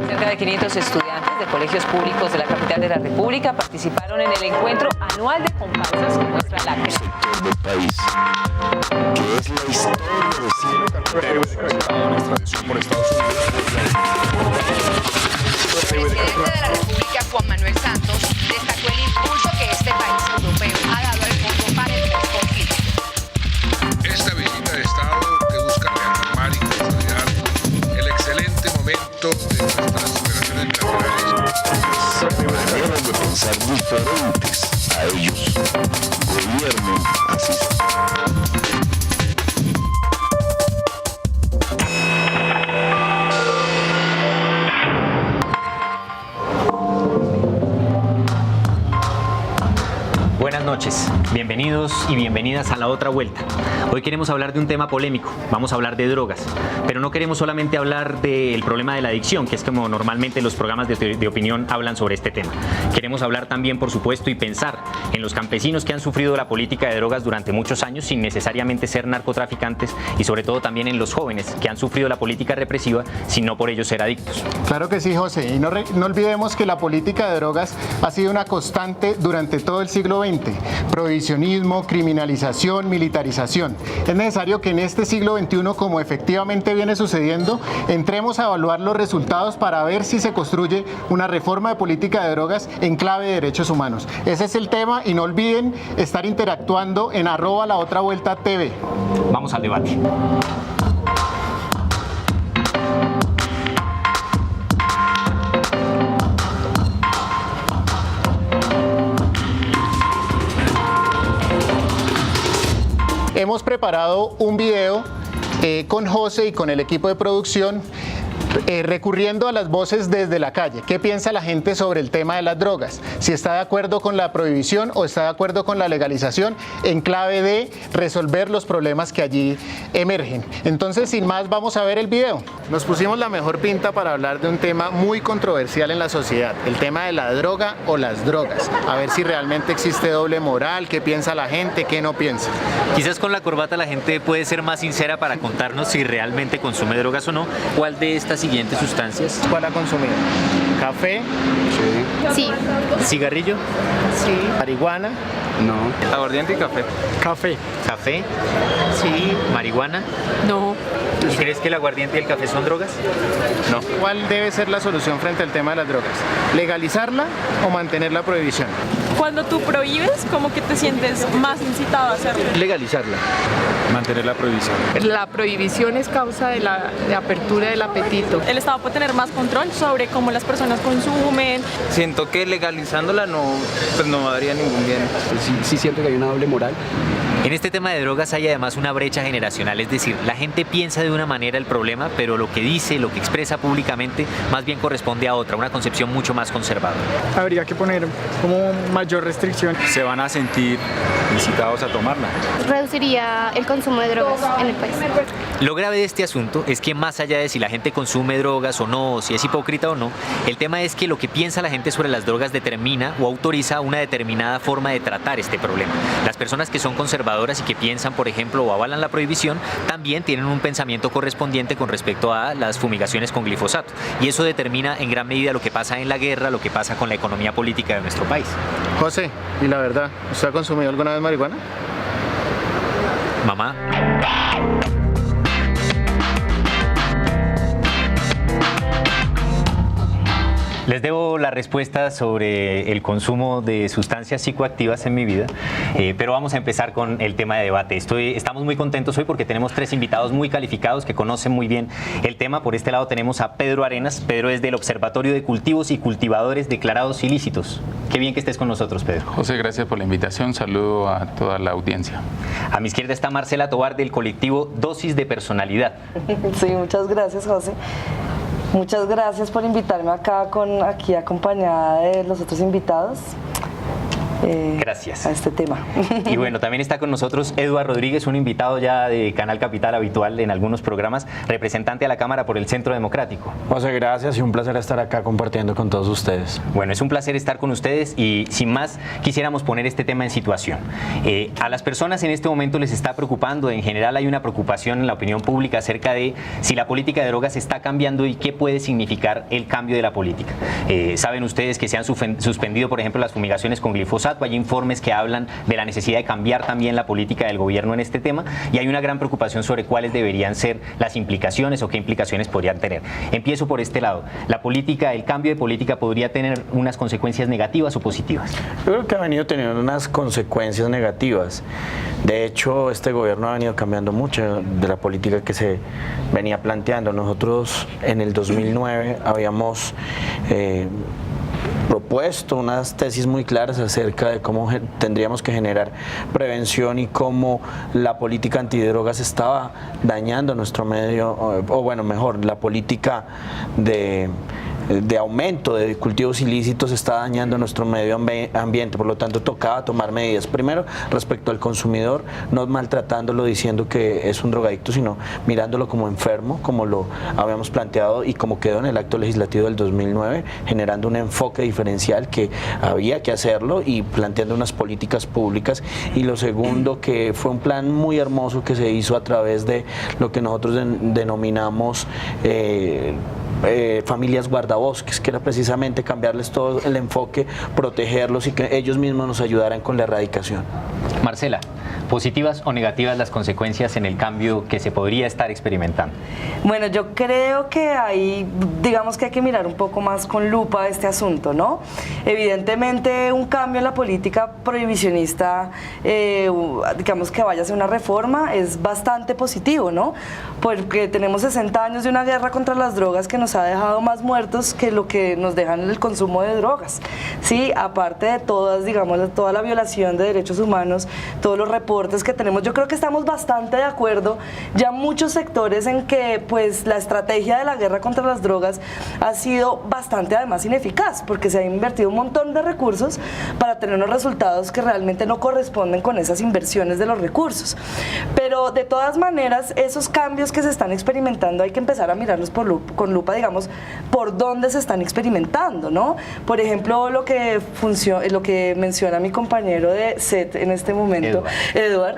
Cerca de 500 estudiantes de colegios públicos de la capital de la República participaron en el encuentro anual de comparsas que muestra la sector del país, que es la historia El presidente de la República, Juan Manuel Santos, destacó el impulso que este país europeo ha dado al fondo para el conflicto. Esta visita de Estado que busca reafirmar y consolidar el excelente momento de nuestras relaciones bilaterales. maneras de pensar diferentes a ellos. Gobiernen así. Buenas noches, bienvenidos y bienvenidas a La Otra Vuelta. Hoy queremos hablar de un tema polémico, vamos a hablar de drogas, pero no queremos solamente hablar del problema de la adicción, que es como normalmente los programas de opinión hablan sobre este tema. Queremos hablar también, por supuesto, y pensar en los campesinos que han sufrido la política de drogas durante muchos años sin necesariamente ser narcotraficantes y sobre todo también en los jóvenes que han sufrido la política represiva sin no por ello ser adictos. Claro que sí, José, y no olvidemos que la política de drogas ha sido una constante durante todo el siglo XX. Prohibicionismo, criminalización, militarización. Es necesario que en este siglo XXI, como efectivamente viene sucediendo, entremos a evaluar los resultados para ver si se construye una reforma de política de drogas en clave de derechos humanos. Ese es el tema y no olviden estar interactuando en @laotravuelta.tv. Vamos al debate. Hemos preparado un video con José y con el equipo de producción recurriendo a las voces desde la calle. ¿Qué piensa la gente sobre el tema de las drogas? Si está de acuerdo con la prohibición o está de acuerdo con la legalización en clave de resolver los problemas que allí emergen. Entonces, sin más, vamos a ver el video. Nos pusimos la mejor pinta para hablar de un tema muy controversial en la sociedad, el tema de la droga o las drogas. A ver si realmente existe doble moral, qué piensa la gente, qué no piensa. Quizás con la corbata la gente puede ser más sincera para contarnos si realmente consume drogas o no. ¿Cuál de estas siguientes sustancias? ¿Cuál ha consumido? ¿Café? Sí. ¿Cigarrillo? Sí. ¿Marihuana? No. Aguardiente y café. ¿Café? ¿Café? Sí. ¿Marihuana? No. ¿Y crees que el aguardiente y el café son drogas? No. ¿Cuál debe ser la solución frente al tema de las drogas? ¿Legalizarla o mantener la prohibición? Cuando tú prohíbes, como que te sientes más incitado a hacerlo. Legalizarla. Mantener la prohibición. La prohibición es causa de apertura del apetito. El Estado puede tener más control sobre cómo las personas consumen. Siento que legalizándola no daría ningún bien. Sí siento que hay una doble moral. En este tema de drogas hay además una brecha generacional, es decir, la gente piensa de una manera el problema, pero lo que dice, lo que expresa públicamente, más bien corresponde a otra, una concepción mucho más conservadora. Habría que poner como mayor restricción. Se van a sentir incitados a tomarla. Reduciría el consumo de drogas en el país. Lo grave de este asunto es que más allá de si la gente consume drogas o no, o si es hipócrita o no, el tema es que lo que piensa la gente sobre las drogas determina o autoriza una determinada forma de tratar este problema. Las personas que son conservadoras y que piensan, por ejemplo, o avalan la prohibición, también tienen un pensamiento correspondiente con respecto a las fumigaciones con glifosato. Y eso determina en gran medida lo que pasa en la guerra, lo que pasa con la economía política de nuestro país. José, y la verdad, ¿usted ha consumido alguna vez marihuana? Mamá. Les debo la respuesta sobre el consumo de sustancias psicoactivas en mi vida, pero vamos a empezar con el tema de debate. Estamos muy contentos hoy porque tenemos 3 invitados muy calificados que conocen muy bien el tema. Por este lado tenemos a Pedro Arenas. Pedro es del Observatorio de Cultivos y Cultivadores Declarados Ilícitos. Qué bien que estés con nosotros, Pedro. José, gracias por la invitación. Saludo a toda la audiencia. A mi izquierda está Marcela Tovar del colectivo Dosis de Personalidad. Sí, muchas gracias, José. Muchas gracias por invitarme acá aquí acompañada de los otros invitados. Gracias. a este tema. Y bueno, también está con nosotros Eduardo Rodríguez, un invitado ya de Canal Capital habitual en algunos programas, representante a la Cámara por el Centro Democrático. José, gracias y un placer estar acá compartiendo con todos ustedes. Bueno, es un placer estar con ustedes y sin más quisiéramos poner este tema en situación. A las personas en este momento les está preocupando, en general hay una preocupación en la opinión pública acerca de si la política de drogas está cambiando y qué puede significar el cambio de la política. Saben ustedes que se han suspendido, por ejemplo, las fumigaciones con glifosato, hay informes que hablan de la necesidad de cambiar también la política del gobierno en este tema y hay una gran preocupación sobre cuáles deberían ser las implicaciones o qué implicaciones podrían tener. Empiezo por este lado. La política, el cambio de política podría tener unas consecuencias negativas o positivas. Yo creo que ha venido teniendo unas consecuencias negativas. De hecho, este gobierno ha venido cambiando mucho de la política que se venía planteando. Nosotros en el 2009 habíamos propuesto unas tesis muy claras acerca de cómo tendríamos que generar prevención y cómo la política antidrogas estaba dañando nuestro medio, o bueno, mejor, la política de aumento de cultivos ilícitos está dañando nuestro medio ambiente, por lo tanto tocaba tomar medidas. Primero, respecto al consumidor, no maltratándolo diciendo que es un drogadicto, sino mirándolo como enfermo, como lo habíamos planteado y como quedó en el acto legislativo del 2009, generando un enfoque diferencial que había que hacerlo y planteando unas políticas públicas. Y lo segundo, que fue un plan muy hermoso que se hizo a través de lo que nosotros denominamos familias guardabosques, que era precisamente cambiarles todo el enfoque, protegerlos y que ellos mismos nos ayudaran con la erradicación. Marcela, ¿positivas o negativas las consecuencias en el cambio que se podría estar experimentando? Bueno, yo creo que ahí, digamos que hay que mirar un poco más con lupa este asunto, ¿no? Evidentemente un cambio en la política prohibicionista, digamos que vaya a ser una reforma, es bastante positivo, ¿no? Porque tenemos 60 años de una guerra contra las drogas que nos ha dejado más muertos que lo que nos dejan el consumo de drogas, ¿sí? Aparte de todas, digamos, toda la violación de derechos humanos, todos los reportes que tenemos, yo creo que estamos bastante de acuerdo, ya muchos sectores en que pues la estrategia de la guerra contra las drogas ha sido bastante además ineficaz, porque se ha invertido un montón de recursos para tener unos resultados que realmente no corresponden con esas inversiones de los recursos. Pero de todas maneras, esos cambios que se están experimentando hay que empezar a mirarlos con lupa, digamos, por dónde se están experimentando, ¿no? Por ejemplo, lo que menciona mi compañero de SET en este momento, Eduard,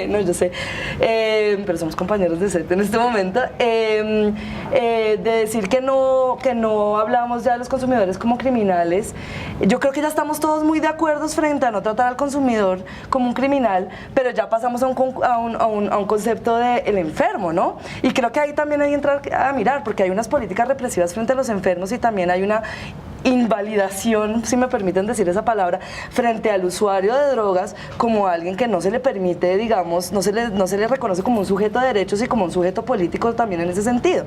no, yo sé, pero somos compañeros de SET en este momento, de decir que no hablamos ya de los consumidores como criminales. Yo creo que ya estamos todos muy de acuerdo frente a no tratar al consumidor como un criminal, pero ya pasamos a un concepto de el enfermo, ¿no? Y creo que ahí también hay que entrar a mirar, porque hay unas políticas represivas frente a los enfermos y también hay una invalidación, si me permiten decir esa palabra, frente al usuario de drogas como alguien que no se le permite, digamos, no se le reconoce como un sujeto de derechos y como un sujeto político también en ese sentido.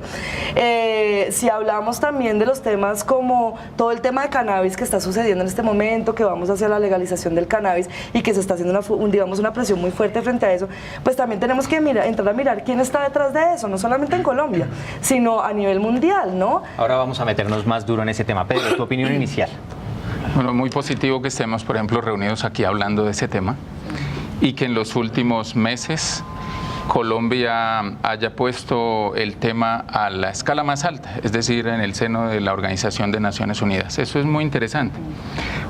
Si hablamos también de los temas como todo el tema de cannabis que está sucediendo en este momento, que vamos hacia la legalización del cannabis y que se está haciendo una presión muy fuerte frente a eso, pues también tenemos que entrar a mirar quién está detrás de eso, no solamente en Colombia, sino a nivel mundial, ¿no? Ahora vamos a meternos más duro en ese tema. Pedro, tu opinión inicial. Bueno, muy positivo que estemos, por ejemplo, reunidos aquí hablando de ese tema y que en los últimos meses Colombia haya puesto el tema a la escala más alta, es decir, en el seno de la Organización de Naciones Unidas. Eso es muy interesante.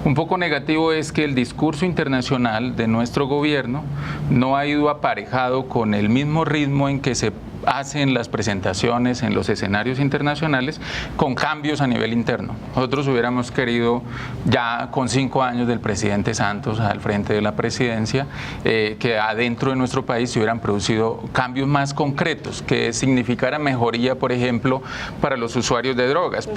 Un poco negativo es que el discurso internacional de nuestro gobierno no ha ido aparejado con el mismo ritmo en que se hacen las presentaciones en los escenarios internacionales con cambios a nivel interno. Nosotros hubiéramos querido, ya con 5 años del presidente Santos al frente de la presidencia, que adentro de nuestro país se hubieran producido cambios más concretos, que significara mejoría, por ejemplo, para los usuarios de drogas.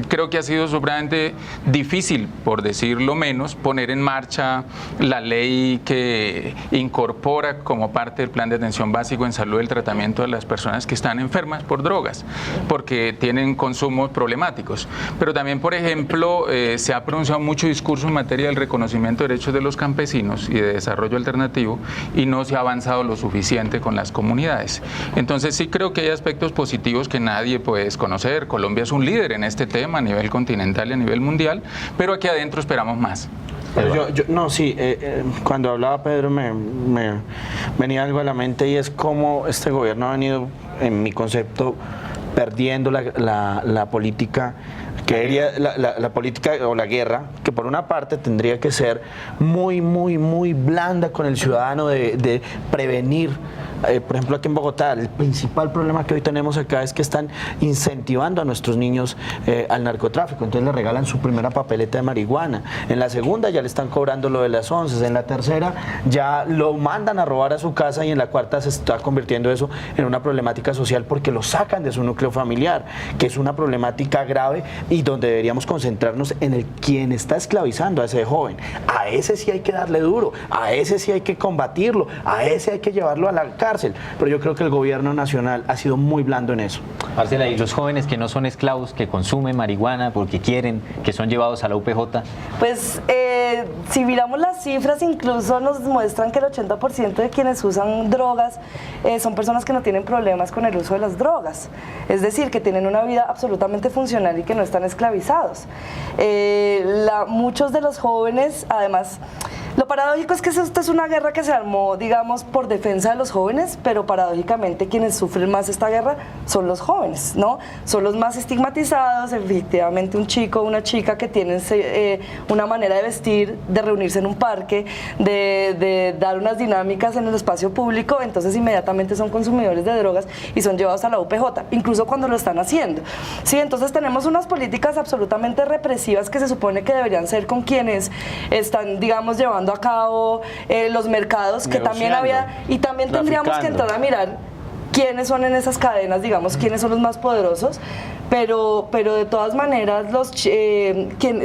Creo que ha sido supremamente difícil, por decirlo menos, poner en marcha la ley que incorpora como parte del plan de atención básico en salud el tratamiento de las personas que están enfermas por drogas, porque tienen consumos problemáticos. Pero también, por ejemplo, se ha pronunciado mucho discurso en materia del reconocimiento de derechos de los campesinos y de desarrollo alternativo y no se ha avanzado lo suficiente con las comunidades. Entonces sí creo que hay aspectos positivos que nadie puede desconocer. Colombia es un líder en este tema a nivel continental y a nivel mundial, pero aquí adentro esperamos más. Cuando hablaba Pedro me venía algo a la mente, y es cómo este gobierno ha venido, en mi concepto, perdiendo la política la política o la guerra, que por una parte tendría que ser muy blanda con el ciudadano, de prevenir. Por ejemplo, aquí en Bogotá, el principal problema que hoy tenemos acá es que están incentivando a nuestros niños al narcotráfico. Entonces le regalan su primera papeleta de marihuana. En la segunda ya le están cobrando lo de las 11. En la tercera ya lo mandan a robar a su casa, y en la cuarta se está convirtiendo eso en una problemática social porque lo sacan de su núcleo familiar, que es una problemática grave y donde deberíamos concentrarnos en el quien está esclavizando a ese joven. A ese sí hay que darle duro, a ese sí hay que combatirlo, a ese hay que llevarlo a la cárcel, pero yo creo que el gobierno nacional ha sido muy blando en eso. Marcela, ¿y los jóvenes que no son esclavos, que consumen marihuana porque quieren, que son llevados a la UPJ? Pues si miramos las cifras, incluso nos muestran que el 80% de quienes usan drogas son personas que no tienen problemas con el uso de las drogas, es decir, que tienen una vida absolutamente funcional y que no están esclavizados. Muchos de los jóvenes, además, lo paradójico es que esta es una guerra que se armó, digamos, por defensa de los jóvenes, pero paradójicamente quienes sufren más esta guerra son los jóvenes, ¿no? Son los más estigmatizados. Efectivamente, un chico o una chica que tienen una manera de vestir, de reunirse en un parque, de dar unas dinámicas en el espacio público, entonces inmediatamente son consumidores de drogas y son llevados a la UPJ, incluso cuando lo están haciendo. Sí, entonces tenemos unas políticas absolutamente represivas que se supone que deberían ser con quienes están, digamos, llevando a cabo los mercados, que también había, y también tendríamos que entrar a mirar quiénes son en esas cadenas, digamos, quiénes son los más poderosos, pero de todas maneras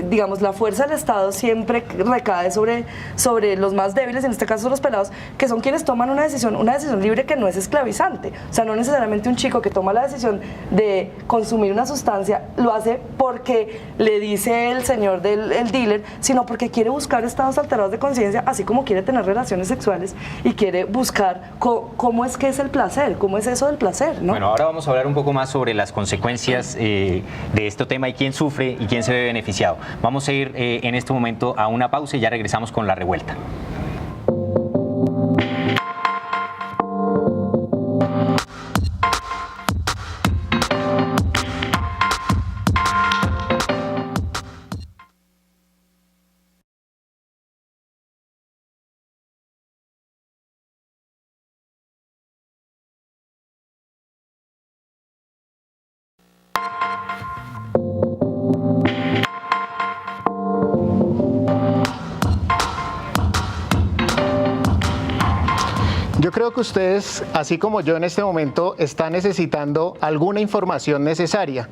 digamos, la fuerza del Estado siempre recae sobre los más débiles, en este caso los pelados, que son quienes toman una decisión libre que no es esclavizante. O sea, no necesariamente un chico que toma la decisión de consumir una sustancia lo hace porque le dice el señor el dealer, sino porque quiere buscar estados alterados de conciencia, así como quiere tener relaciones sexuales y quiere buscar cómo es que es el placer, cómo es eso del placer, ¿no? Bueno, ahora vamos a hablar un poco más sobre las consecuencias de este tema y quién sufre y quién se ve beneficiado. Vamos a ir en este momento a una pausa y ya regresamos con La Revuelta. Yo creo que ustedes, así como yo en este momento, están necesitando alguna información necesaria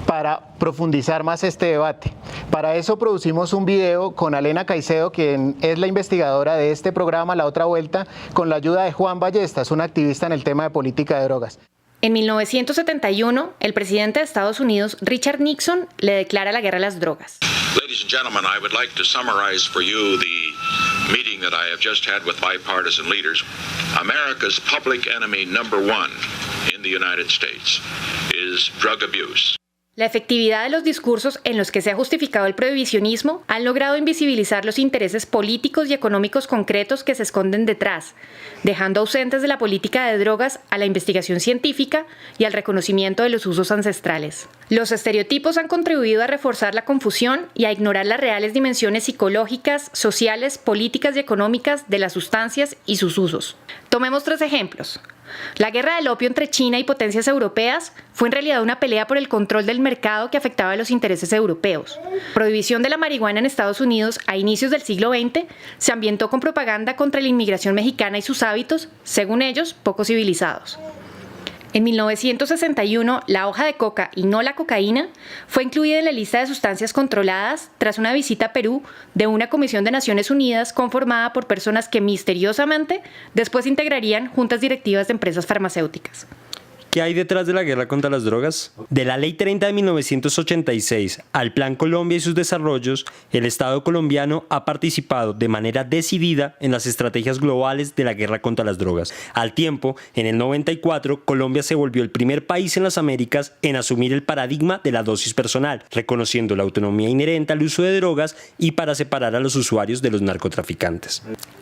para profundizar más este debate. Para eso producimos un video con Alena Caicedo, quien es la investigadora de este programa La Otra Vuelta, con la ayuda de Juan Ballestas, un activista en el tema de política de drogas. En 1971, el presidente de Estados Unidos, Richard Nixon, le declara la guerra a las drogas. Ladies and gentlemen, I would like to summarize for you the meeting that I have just had with bipartisan leaders. America's public enemy number one in the United States is drug abuse. La efectividad de los discursos en los que se ha justificado el prohibicionismo han logrado invisibilizar los intereses políticos y económicos concretos que se esconden detrás, dejando ausentes de la política de drogas a la investigación científica y al reconocimiento de los usos ancestrales. Los estereotipos han contribuido a reforzar la confusión y a ignorar las reales dimensiones psicológicas, sociales, políticas y económicas de las sustancias y sus usos. Tomemos 3 ejemplos. La guerra del opio entre China y potencias europeas fue en realidad una pelea por el control del mercado que afectaba a los intereses europeos. Prohibición de la marihuana en Estados Unidos a inicios del siglo XX se ambientó con propaganda contra la inmigración mexicana y sus hábitos, según ellos, poco civilizados. En 1961, la hoja de coca y no la cocaína fue incluida en la lista de sustancias controladas tras una visita a Perú de una comisión de Naciones Unidas conformada por personas que misteriosamente después integrarían juntas directivas de empresas farmacéuticas. ¿Qué hay detrás de la guerra contra las drogas? De la Ley 30 de 1986 al Plan Colombia y sus desarrollos, el Estado colombiano ha participado de manera decidida en las estrategias globales de la guerra contra las drogas. Al tiempo, en el 94, Colombia se volvió el primer país en las Américas en asumir el paradigma de la dosis personal, reconociendo la autonomía inherente al uso de drogas y para separar a los usuarios de los narcotraficantes.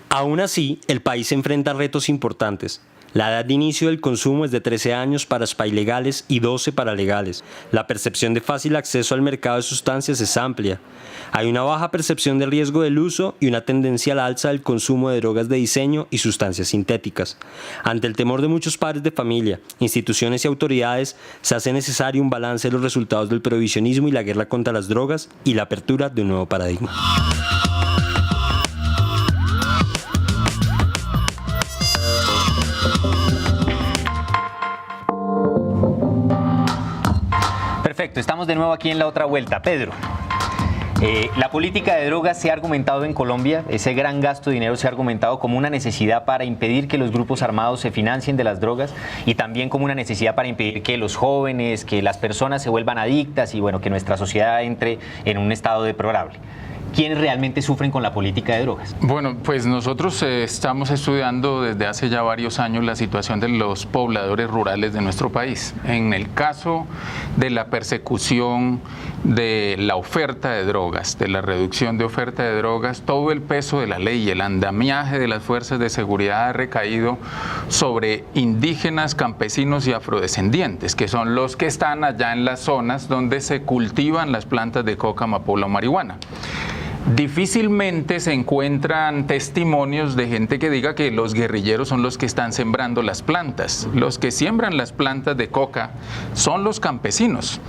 Aún así, el país se enfrenta a retos importantes. La edad de inicio del consumo es de 13 años para spa ilegales y 12 para legales. La percepción de fácil acceso al mercado de sustancias es amplia. Hay una baja percepción del riesgo del uso y una tendencia al alza del consumo de drogas de diseño y sustancias sintéticas. Ante el temor de muchos padres de familia, instituciones y autoridades, se hace necesario un balance de los resultados del prohibicionismo y la guerra contra las drogas y la apertura de un nuevo paradigma. Perfecto, estamos de nuevo aquí en La Otra Vuelta. Pedro, la política de drogas se ha argumentado en Colombia, ese gran gasto de dinero se ha argumentado como una necesidad para impedir que los grupos armados se financien de las drogas y también como una necesidad para impedir que los jóvenes, que las personas se vuelvan adictas y bueno, que nuestra sociedad entre en un estado deplorable. ¿Quiénes realmente sufren con la política de drogas? Bueno, pues nosotros estamos estudiando desde hace ya varios años la situación de los pobladores rurales de nuestro país. En el caso de la persecución de la oferta de drogas, de la reducción de oferta de drogas, todo el peso de la ley y el andamiaje de las fuerzas de seguridad ha recaído sobre indígenas, campesinos y afrodescendientes, que son los que están allá en las zonas donde se cultivan las plantas de coca, amapola o marihuana. Difícilmente se encuentran testimonios de gente que diga que los guerrilleros son los que están sembrando las plantas. Los que siembran las plantas de coca son los campesinos,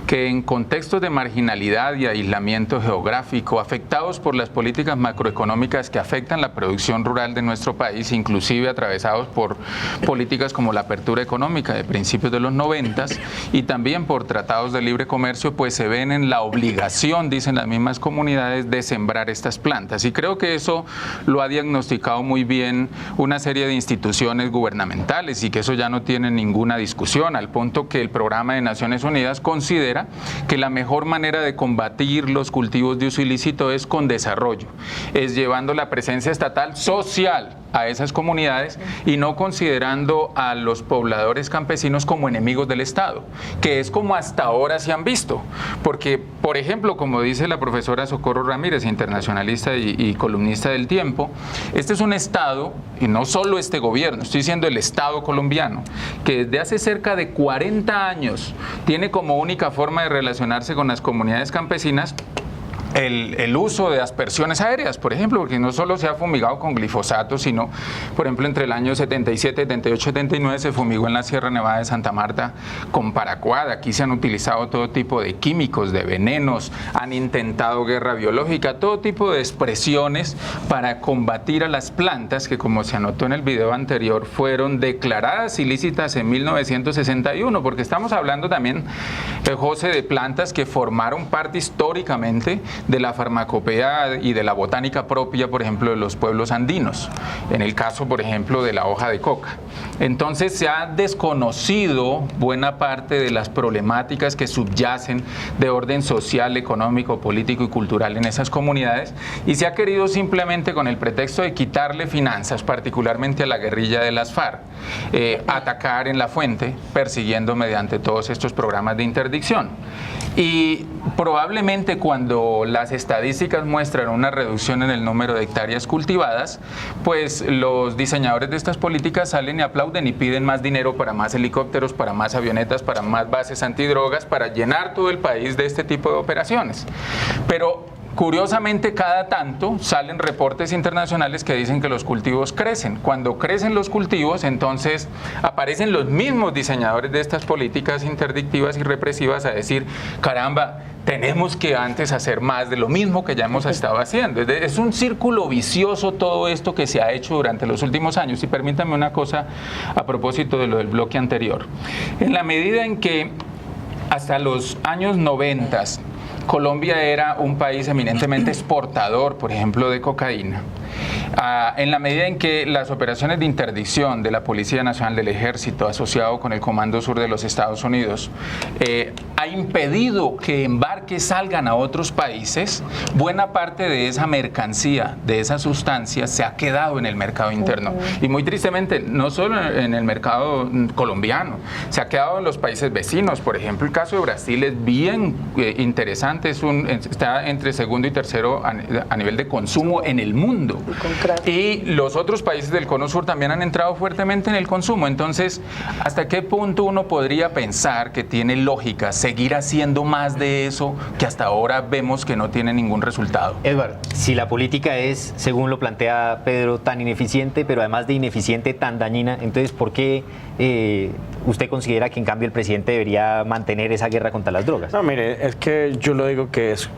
que en contextos de marginalidad y aislamiento geográfico, afectados por las políticas macroeconómicas que afectan la producción rural de nuestro país, inclusive atravesados por políticas como la apertura económica de principios de los 90 y también por tratados de libre comercio, pues se ven en la obligación, dicen las mismas comunidades, de sembrar estas plantas. Y creo que eso lo ha diagnosticado muy bien una serie de instituciones gubernamentales y que eso ya no tiene ninguna discusión, al punto que el Programa de Naciones Unidas considera que la mejor manera de combatir los cultivos de uso ilícito es con desarrollo, es llevando la presencia estatal social a esas comunidades y no considerando a los pobladores campesinos como enemigos del Estado, que es como hasta ahora se han visto. Porque, por ejemplo, como dice la profesora Socorro Ramírez, internacionalista y columnista del Tiempo, este es un Estado, y no solo este gobierno, estoy diciendo el Estado colombiano, que desde hace cerca de 40 años tiene como única forma de relacionarse con las comunidades campesinas el uso de aspersiones aéreas, por ejemplo, porque no solo se ha fumigado con glifosato, sino, por ejemplo, entre el año 77, 78, 79 se fumigó en la Sierra Nevada de Santa Marta con paraquat. Aquí se han utilizado todo tipo de químicos, de venenos, han intentado guerra biológica, todo tipo de expresiones para combatir a las plantas que, como se anotó en el video anterior, fueron declaradas ilícitas en 1961, porque estamos hablando también, José, de plantas que formaron parte históricamente de la farmacopea y de la botánica propia, por ejemplo, de los pueblos andinos, en el caso, por ejemplo, de la hoja de coca. Entonces se ha desconocido buena parte de las problemáticas que subyacen de orden social, económico, político y cultural en esas comunidades y se ha querido simplemente con el pretexto de quitarle finanzas, particularmente a la guerrilla de las FARC, atacar en la fuente, persiguiendo mediante todos estos programas de interdicción. Y probablemente cuando las estadísticas muestran una reducción en el número de hectáreas cultivadas, pues los diseñadores de estas políticas salen y aplauden y piden más dinero para más helicópteros, para más avionetas, para más bases antidrogas, para llenar todo el país de este tipo de operaciones. Pero curiosamente, cada tanto salen reportes internacionales que dicen que los cultivos crecen. Cuando crecen los cultivos, entonces aparecen los mismos diseñadores de estas políticas interdictivas y represivas a decir, caramba, tenemos que antes hacer más de lo mismo que ya hemos estado haciendo. Es un círculo vicioso todo esto que se ha hecho durante los últimos años. Y permítanme una cosa a propósito de lo del bloque anterior. En la medida en que hasta los años 90 Colombia era un país eminentemente exportador, por ejemplo, de cocaína, En la medida en que las operaciones de interdicción de la Policía Nacional del Ejército, asociado con el Comando Sur de los Estados Unidos, ha impedido que embarques salgan a otros países, buena parte de esa mercancía, de esa sustancia, se ha quedado en el mercado interno. Y muy tristemente, no solo en el mercado colombiano, se ha quedado en los países vecinos. Por ejemplo, el caso de Brasil es bien interesante, está entre segundo y tercero a nivel de consumo en el mundo. Y los otros países del Cono Sur también han entrado fuertemente en el consumo. Entonces, ¿hasta qué punto uno podría pensar que tiene lógica seguir haciendo más de eso que hasta ahora vemos que no tiene ningún resultado? Eduardo, si la política es, según lo plantea Pedro, tan ineficiente, pero además de ineficiente, tan dañina, entonces, ¿por qué usted considera que en cambio el presidente debería mantener esa guerra contra las drogas? No, mire, es que yo lo digo que es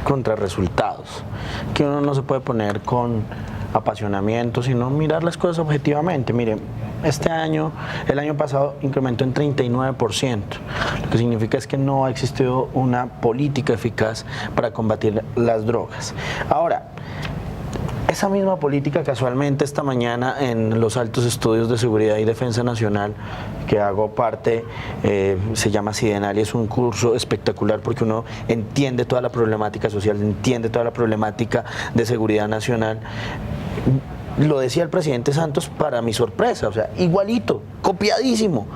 contra resultados, que uno no se puede poner con apasionamiento, sino mirar las cosas objetivamente. Mire, el año pasado incrementó en 39%, lo que significa es que no ha existido una política eficaz para combatir las drogas. Ahora, esa misma política, casualmente esta mañana en los altos estudios de seguridad y defensa nacional, que hago parte, se llama Sidenal, y es un curso espectacular porque uno entiende toda la problemática social, entiende toda la problemática de seguridad nacional. Lo decía el presidente Santos para mi sorpresa, o sea, igualito, copiadísimo.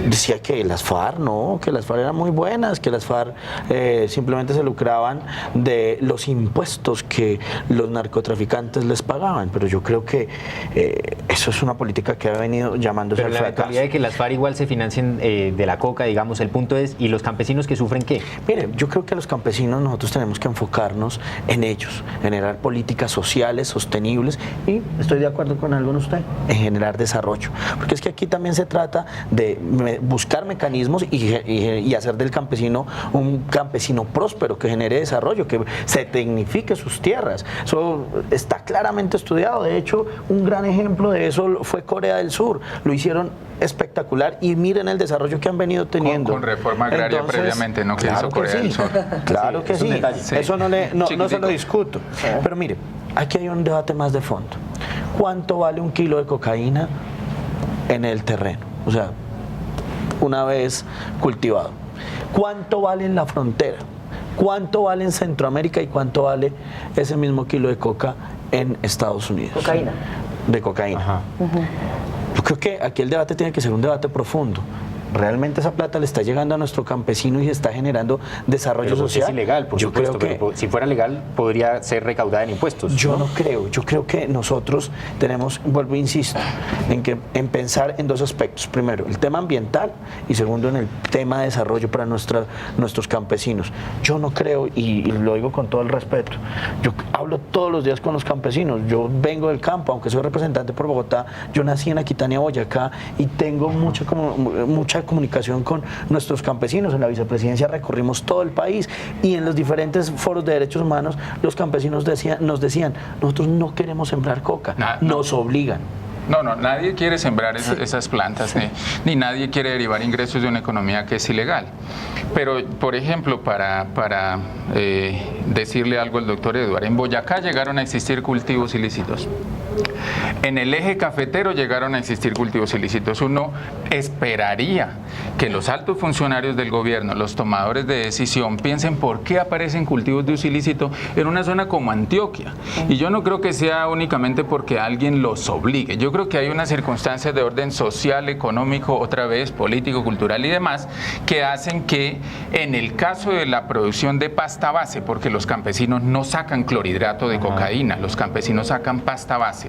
Decía que las FARC, no, que las FARC eran muy buenas, que las FARC simplemente se lucraban de los impuestos que los narcotraficantes les pagaban, pero yo creo que eso es una política que ha venido llamándose al fracaso. Pero la eventualidad de que las FARC igual se financien de la coca, digamos, el punto es, ¿y los campesinos que sufren qué? Mire, yo creo que los campesinos nosotros tenemos que enfocarnos en ellos, generar políticas sociales, sostenibles, y estoy de acuerdo con algo en usted, en generar desarrollo, porque es que aquí también se trata de buscar mecanismos y hacer del campesino un campesino próspero, que genere desarrollo, que se tecnifique sus tierras. Eso está claramente estudiado. De hecho, un gran ejemplo de eso fue Corea del Sur. Lo hicieron espectacular y miren el desarrollo que han venido teniendo. Con reforma agraria. Entonces, previamente, ¿no? Que hizo Corea del Sur. Claro que sí. Eso no se lo discuto. Pero mire, aquí hay un debate más de fondo. ¿Cuánto vale un kilo de cocaína en el terreno? O sea, una vez cultivado. ¿Cuánto vale en la frontera? ¿Cuánto vale en Centroamérica y cuánto vale ese mismo kilo de coca en Estados Unidos? Cocaína. De cocaína. Ajá. Yo creo que aquí el debate tiene que ser un debate profundo. ¿Realmente esa plata le está llegando a nuestro campesino y está generando desarrollo social? Es ilegal, por supuesto, pero si fuera legal podría ser recaudada en impuestos. Yo no creo, yo creo que nosotros tenemos, vuelvo e insisto, en pensar en dos aspectos. Primero, el tema ambiental y segundo, en el tema de desarrollo para nuestros campesinos. Yo no creo, y lo digo con todo el respeto, yo hablo todos los días con los campesinos, yo vengo del campo, aunque soy representante por Bogotá, yo nací en Aquitania, Boyacá, y tengo mucha comunicación con nuestros campesinos. En la vicepresidencia recorrimos todo el país y en los diferentes foros de derechos humanos los campesinos nos decían, nosotros no queremos sembrar coca, nos obligan. No, nadie quiere sembrar esas plantas, ni nadie quiere derivar ingresos de una economía que es ilegal. Pero, por ejemplo, para decirle algo al doctor Eduardo, en Boyacá llegaron a existir cultivos ilícitos. En el eje cafetero llegaron a existir cultivos ilícitos. Uno esperaría que los altos funcionarios del gobierno, los tomadores de decisión, piensen por qué aparecen cultivos de uso ilícito en una zona como Antioquia. Y yo no creo que sea únicamente porque alguien los obligue. Yo creo que hay unas circunstancias de orden social, económico, otra vez político, cultural y demás, que hacen que en el caso de la producción de pasta base, porque los campesinos no sacan clorhidrato de cocaína, los campesinos sacan pasta base,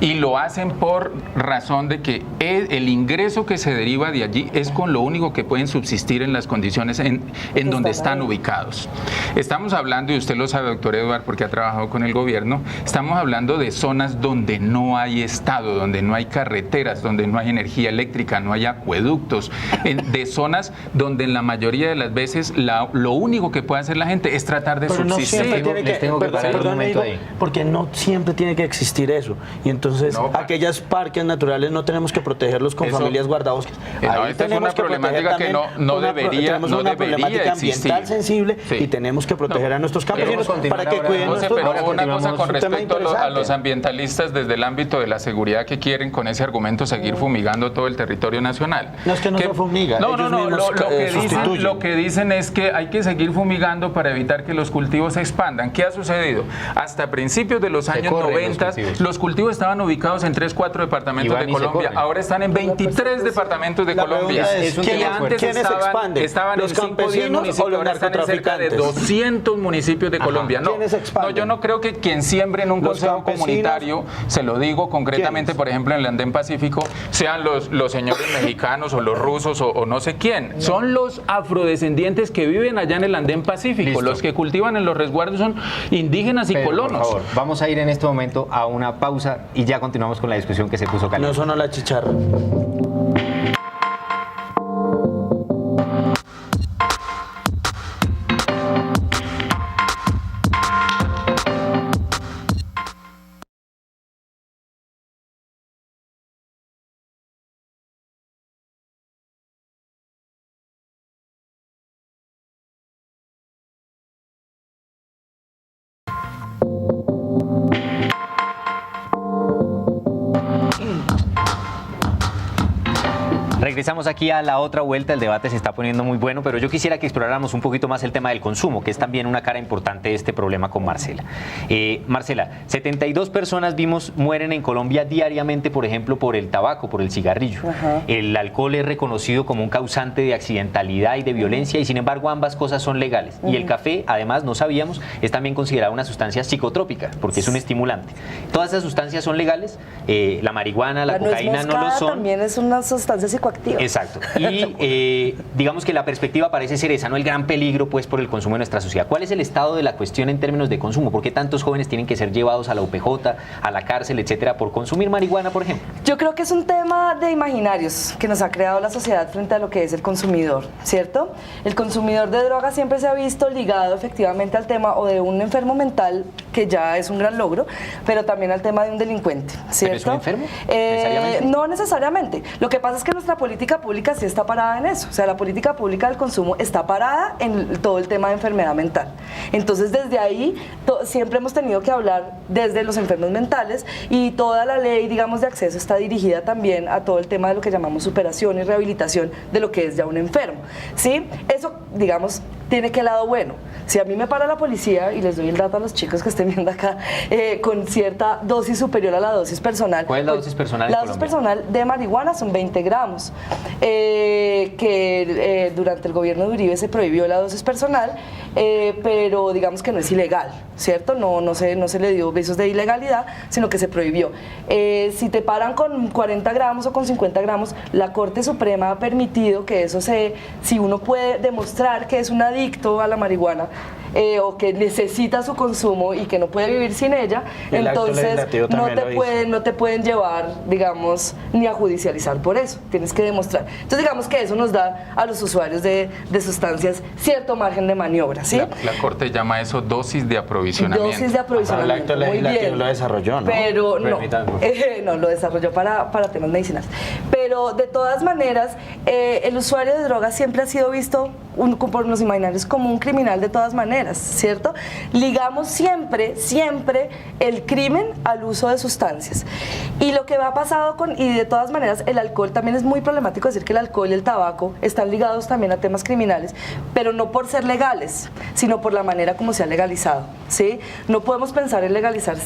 y lo hacen por razón de que el ingreso que se deriva de allí es con lo único que pueden subsistir en las condiciones en donde están ubicados. Estamos hablando, y usted lo sabe, doctor Eduardo, porque ha trabajado con el gobierno, estamos hablando de zonas donde no hay Estado, donde no hay carreteras, donde no hay energía eléctrica, no hay acueductos, de zonas donde en la mayoría de las veces lo único que puede hacer la gente es tratar de subsistir. no subsistir. siempre tiene que, perdón, momento digo, porque no siempre tiene que existir eso. Y entonces aquellas parques naturales no tenemos que protegerlos con familias guardabosques. Ahí esta es una problemática que no debería existir. Ambiental sensible y tenemos que proteger a nuestros campesinos para que cuiden nuestros bosques. Pero una cosa con respecto a los interesante. ambientalistas desde el ámbito de la seguridad que quieren con ese argumento seguir fumigando todo el territorio nacional. No es que no se fumiga. Lo que dicen es que hay que seguir fumigando para evitar que los cultivos se expandan. ¿Qué ha sucedido? Hasta principios de los años 90 los cultivos estaban ubicados en 3-4 departamentos de Colombia. Ahora están en 23 departamentos de Colombia. Que antes estaban en 5 o 10 municipios, ahora están en cerca de 200 municipios de Colombia. No, yo no creo que quien siembre en un consejo comunitario, se lo digo concretamente, por ejemplo, en el Andén Pacífico, sean los señores mexicanos o los rusos o no sé quién. Son los afrodescendientes que viven allá en el Andén Pacífico. Listo. Los que cultivan en los resguardos son indígenas y colonos. Por favor, vamos a ir en este momento a una pausa y ya continuamos con la discusión que se puso caliente. No sonó la chicharra. Regresamos aquí a la otra vuelta, el debate se está poniendo muy bueno, pero yo quisiera que exploráramos un poquito más el tema del consumo, que es también una cara importante de este problema con Marcela. Marcela, 72 personas mueren en Colombia diariamente, por ejemplo, por el tabaco, por el cigarrillo. Ajá. El alcohol es reconocido como un causante de accidentalidad y de violencia, y sin embargo ambas cosas son legales. Y el café, además, no sabíamos, es también considerada una sustancia psicotrópica, porque es un estimulante. Todas esas sustancias son legales, la marihuana, la cocaína no lo son. También es una sustancia psicoactiva. Exacto. Y digamos que la perspectiva parece ser esa, ¿no? El gran peligro pues por el consumo de nuestra sociedad. ¿Cuál es el estado de la cuestión en términos de consumo? ¿Por qué tantos jóvenes tienen que ser llevados a la UPJ, a la cárcel, etcétera, por consumir marihuana, por ejemplo? Yo creo que es un tema de imaginarios que nos ha creado la sociedad frente a lo que es el consumidor, ¿cierto? El consumidor de drogas siempre se ha visto ligado efectivamente al tema o de un enfermo mental, que ya es un gran logro, pero también al tema de un delincuente, ¿cierto? ¿Pero es un enfermo? ¿Necesariamente? No necesariamente. Lo que pasa es que nuestra política pública sí está parada en eso. O sea, la política pública del consumo está parada en todo el tema de enfermedad mental. Entonces, desde ahí siempre hemos tenido que hablar desde los enfermos mentales, y toda la ley, digamos, de acceso está dirigida también a todo el tema de lo que llamamos superación y rehabilitación de lo que es ya un enfermo, ¿sí? Eso, digamos, tiene que lado bueno. Si a mí me para la policía, y les doy el dato a los chicos que estén viendo acá, con cierta dosis superior a la dosis personal. ¿Cuál es la dosis personal? La dosis personal de marihuana son 20 gramos, que durante el gobierno de Uribe se prohibió la dosis personal, pero digamos que no es ilegal, ¿cierto? No se le dio besos de ilegalidad, sino que se prohibió. Si te paran con 40 gramos o con 50 gramos, la Corte Suprema ha permitido que eso si uno puede demostrar que es un adicto a la marihuana, o que necesita su consumo y que no puede vivir sin ella, entonces no te pueden llevar, digamos, ni a judicializar por eso. Tienes que demostrar. Entonces, digamos que eso nos da a los usuarios de sustancias cierto margen de maniobra, ¿sí? La Corte llama eso dosis de aprovisionamiento. Dosis de aprovisionamiento. El acto legislativo lo desarrolló, ¿no? Pero no lo desarrolló para temas medicinales. Pero de todas maneras, el usuario de drogas siempre ha sido visto por los imaginarios como un criminal de todas maneras, ¿cierto? Ligamos siempre el crimen al uso de sustancias. Y lo que ha pasado y de todas maneras, el alcohol, también es muy problemático decir que el alcohol y el tabaco están ligados también a temas criminales, pero no por ser legales, sino por la manera como se ha legalizado, ¿sí? No podemos pensar en legalizar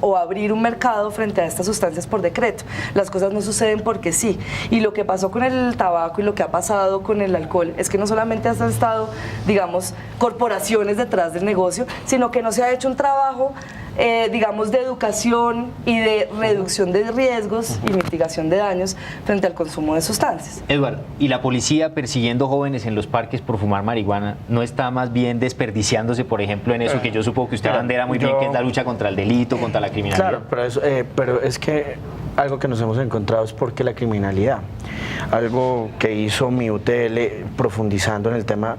o abrir un mercado frente a estas sustancias por decreto. Las cosas no suceden porque sí. Y lo que pasó con el tabaco y lo que ha pasado con el alcohol es que no solamente han estado, digamos, corporaciones detrás del negocio, sino que no se ha hecho un trabajo, digamos, de educación y de reducción de riesgos y mitigación de daños frente al consumo de sustancias. Eduardo, ¿y la policía persiguiendo jóvenes en los parques por fumar marihuana no está más bien desperdiciándose, por ejemplo, en eso que yo supongo que usted bandera muy bien, que es la lucha contra el delito, contra la criminalidad? Claro, pero es que algo que nos hemos encontrado es porque la criminalidad. algo que hizo mi UTL profundizando en el tema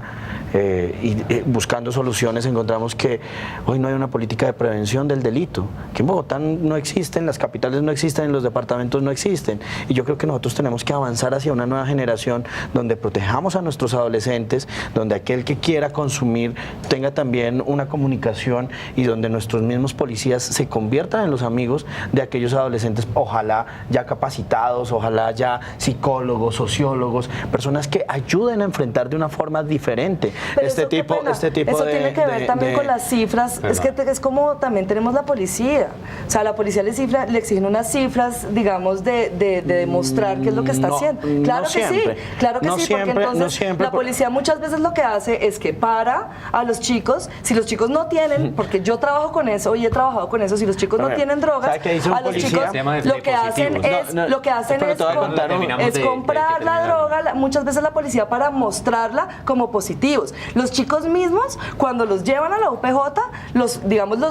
y buscando soluciones, encontramos que hoy no hay una política de prevención del delito, que en Bogotá no existen, en las capitales no existen, en los departamentos no existen, y yo creo que nosotros tenemos que avanzar hacia una nueva generación donde protejamos a nuestros adolescentes, donde aquel que quiera consumir tenga también una comunicación y donde nuestros mismos policías se conviertan en los amigos de aquellos adolescentes, ojalá ya capacitados, ojalá ya psicólogos, sociólogos, personas que ayuden a enfrentar de una forma diferente Pero este tipo eso tiene que ver también con las cifras. Es que es como también tenemos la policía. O sea, a la policía le exigen unas cifras, digamos, de demostrar qué es lo que está haciendo. Claro que sí, porque entonces la policía muchas veces lo que hace es que para a los chicos, si los chicos no tienen, porque yo trabajo con eso y he trabajado con eso, si los chicos no tienen drogas, a los chicos lo que hacen es comprar la droga, muchas veces la policía para mostrarla como positivos. Los chicos mismos, cuando los llevan a la UPJ, los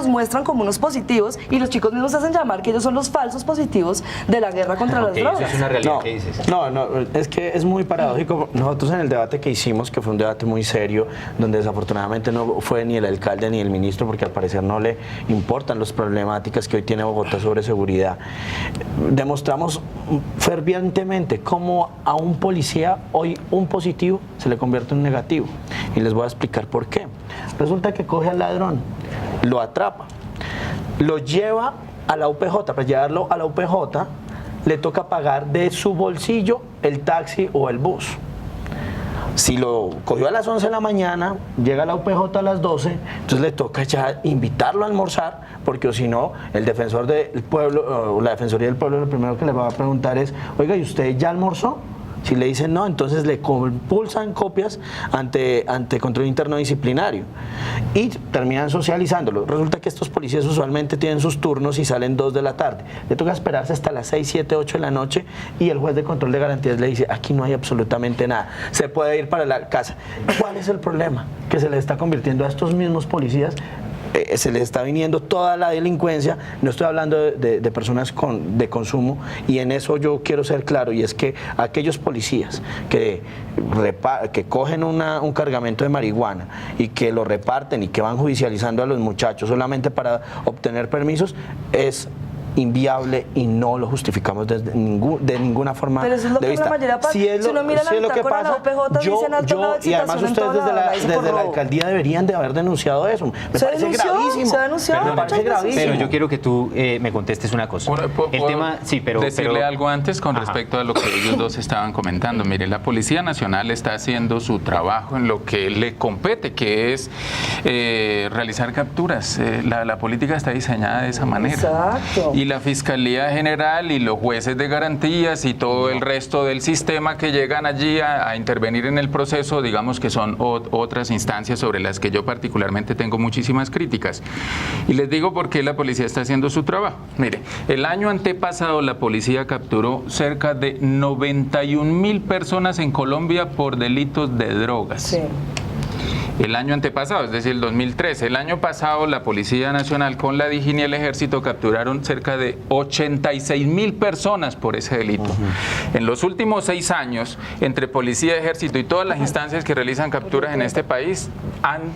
muestran como unos positivos y los chicos mismos hacen llamar que ellos son los falsos positivos de la guerra contra las drogas. Eso es una realidad que dices. No, es que es muy paradójico. Nosotros en el debate que hicimos, que fue un debate muy serio, donde desafortunadamente no fue ni el alcalde ni el ministro, porque al parecer no le importan las problemáticas que hoy tiene Bogotá sobre seguridad, demostramos fervientemente cómo a un policía hoy un positivo se le convierte en un negativo. Y les voy a explicar por qué. Resulta que coge al ladrón, lo atrapa, lo lleva a la UPJ. Para llevarlo a la UPJ le toca pagar de su bolsillo el taxi o el bus. Si lo cogió a las 11 de la mañana, llega a la UPJ a las 12, entonces le toca ya invitarlo a almorzar, porque si no, el defensor del pueblo, o la Defensoría del Pueblo, lo primero que le va a preguntar es, oiga, ¿y usted ya almorzó? Si le dicen no, entonces le compulsan copias ante control interno disciplinario y terminan socializándolo. Resulta que estos policías usualmente tienen sus turnos y salen 2 de la tarde. Le toca esperarse hasta las 6, 7, 8 de la noche y el juez de control de garantías le dice, aquí no hay absolutamente nada, se puede ir para la casa. ¿Cuál es el problema? Que se le está convirtiendo a estos mismos policías, se les está viniendo toda la delincuencia. No estoy hablando de personas de consumo, y en eso yo quiero ser claro, y es que aquellos policías que cogen un cargamento de marihuana y que lo reparten y que van judicializando a los muchachos solamente para obtener permisos, es inviable y no lo justificamos de ninguna forma. Pero eso es lo de que vista. la mayoría pasa. Si uno mira la bitácora de la UPJ, dicen alto grado de excitación. Y además ustedes desde la alcaldía deberían de haber denunciado eso. Me parece gravísimo. Se ha denunciado. Me parece gravísimo. Pero yo quiero que tú me contestes una cosa. El tema, sí, pero decirle algo antes con respecto a lo que ellos dos estaban comentando. Mire, la Policía Nacional está haciendo su trabajo en lo que le compete, que es realizar capturas. La política está diseñada de esa manera. Exacto. Y la Fiscalía General y los jueces de garantías y todo el resto del sistema que llegan allí a intervenir en el proceso, digamos que son otras instancias sobre las que yo particularmente tengo muchísimas críticas. Y les digo por qué la policía está haciendo su trabajo. Mire, el año antepasado la policía capturó cerca de 91.000 personas en Colombia por delitos de drogas. Sí. El año antepasado, es decir, el 2013. El año pasado la Policía Nacional con la DIJÍN y el Ejército capturaron cerca de 86.000 personas por ese delito. En los últimos 6 años, entre Policía, Ejército y todas las instancias que realizan capturas en este país, han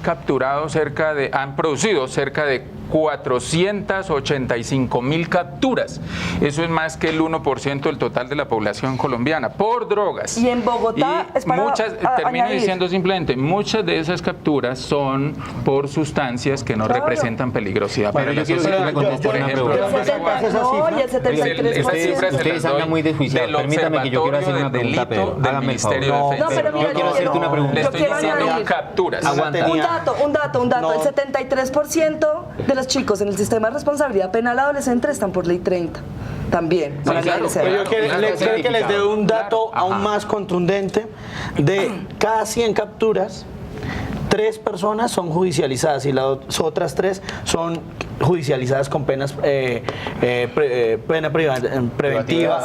producido cerca de 485.000 capturas. Eso es más que el 1% del total de la población colombiana por drogas. Y en Bogotá, termino diciendo simplemente, muchas de esas capturas son por sustancias que no representan peligrosidad para la sociedad. Por ejemplo, ustedes andan muy desjuiciados. Permítame que yo quiero hacer una pregunta, pero háganme el favor. No, pero mira, yo quiero hacerte una pregunta. Le estoy diciendo capturas. Aguanta. Un dato. El 73% de los chicos en el sistema de responsabilidad penal adolescente están por ley 30. También. Yo quiero que les dé un dato aún más contundente. De cada 100 capturas, 3 personas son judicializadas y las otras 3 son judicializadas con penas pena privativa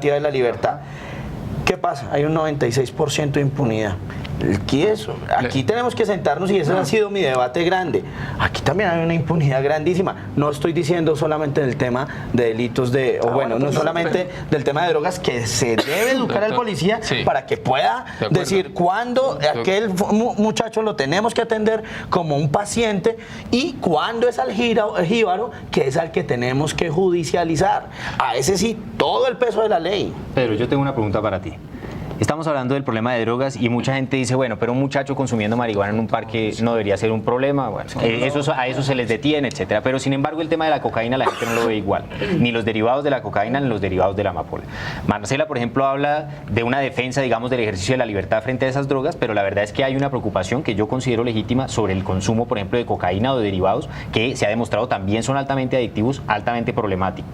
de la libertad. ¿Qué pasa? Hay un 96% de impunidad. Aquí tenemos que sentarnos y ese ha sido mi debate grande. Aquí también hay una impunidad grandísima. No estoy diciendo solamente del tema de delitos no solamente del tema de drogas, que se debe educar al policía para que pueda decir cuándo aquel muchacho lo tenemos que atender como un paciente y cuándo es al jíbaro, que es al que tenemos que judicializar. A ese sí, todo el peso de la ley. Pedro, yo tengo una pregunta para ti. Estamos hablando del problema de drogas y mucha gente dice, bueno, pero un muchacho consumiendo marihuana en un parque no debería ser un problema, bueno, a eso se les detiene, etcétera. Pero sin embargo el tema de la cocaína la gente no lo ve igual, ni los derivados de la cocaína ni los derivados de la amapola. Marcela, por ejemplo, habla de una defensa, digamos, del ejercicio de la libertad frente a esas drogas, pero la verdad es que hay una preocupación que yo considero legítima sobre el consumo, por ejemplo, de cocaína o de derivados que se ha demostrado también son altamente adictivos, altamente problemáticos.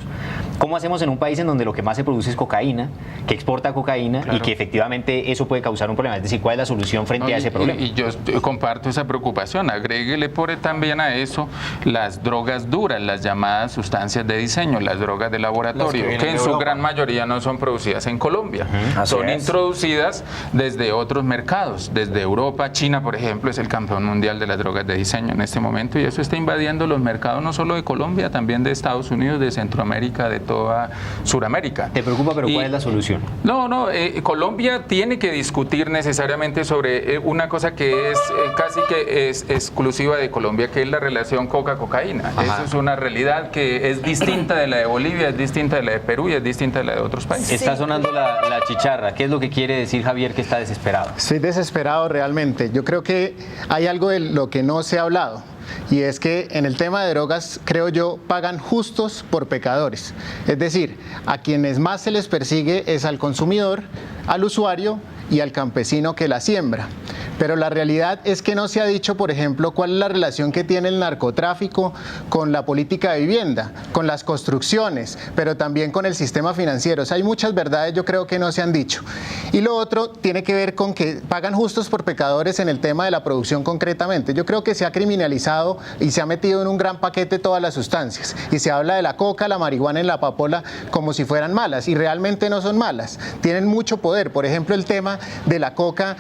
¿Cómo hacemos en un país en donde lo que más se produce es cocaína, que exporta cocaína y que efectivamente eso puede causar un problema? Es decir, ¿cuál es la solución frente a ese problema? Y yo comparto esa preocupación. Agréguele también a eso las drogas duras, las llamadas sustancias de diseño, las drogas de laboratorio, que en su gran mayoría no son producidas en Colombia. Son introducidas desde otros mercados, desde Europa. China, por ejemplo, es el campeón mundial de las drogas de diseño en este momento y eso está invadiendo los mercados no solo de Colombia, también de Estados Unidos, de Centroamérica, de toda Suramérica. ¿Te preocupa, pero cuál es la solución? Colombia tiene que discutir necesariamente sobre una cosa que es casi que es exclusiva de Colombia, que es la relación coca-cocaína. Eso es una realidad que es distinta de la de Bolivia, es distinta de la de Perú y es distinta de la de otros países. Está sonando la chicharra. ¿Qué es lo que quiere decir Javier que está desesperado? Estoy desesperado realmente. Yo creo que hay algo de lo que no se ha hablado. Y es que en el tema de drogas, creo yo, pagan justos por pecadores. Es decir, a quienes más se les persigue es al consumidor, al usuario y al campesino que la siembra. Pero la realidad es que no se ha dicho, por ejemplo, cuál es la relación que tiene el narcotráfico con la política de vivienda, con las construcciones, pero también con el sistema financiero. O sea, hay muchas verdades, yo creo, que no se han dicho. Y lo otro tiene que ver con que pagan justos por pecadores en el tema de la producción concretamente. Yo creo que se ha criminalizado y se ha metido en un gran paquete todas las sustancias. Y se habla de la coca, la marihuana y la amapola como si fueran malas, y realmente no son malas. Tienen mucho poder. Por ejemplo, el tema de la coca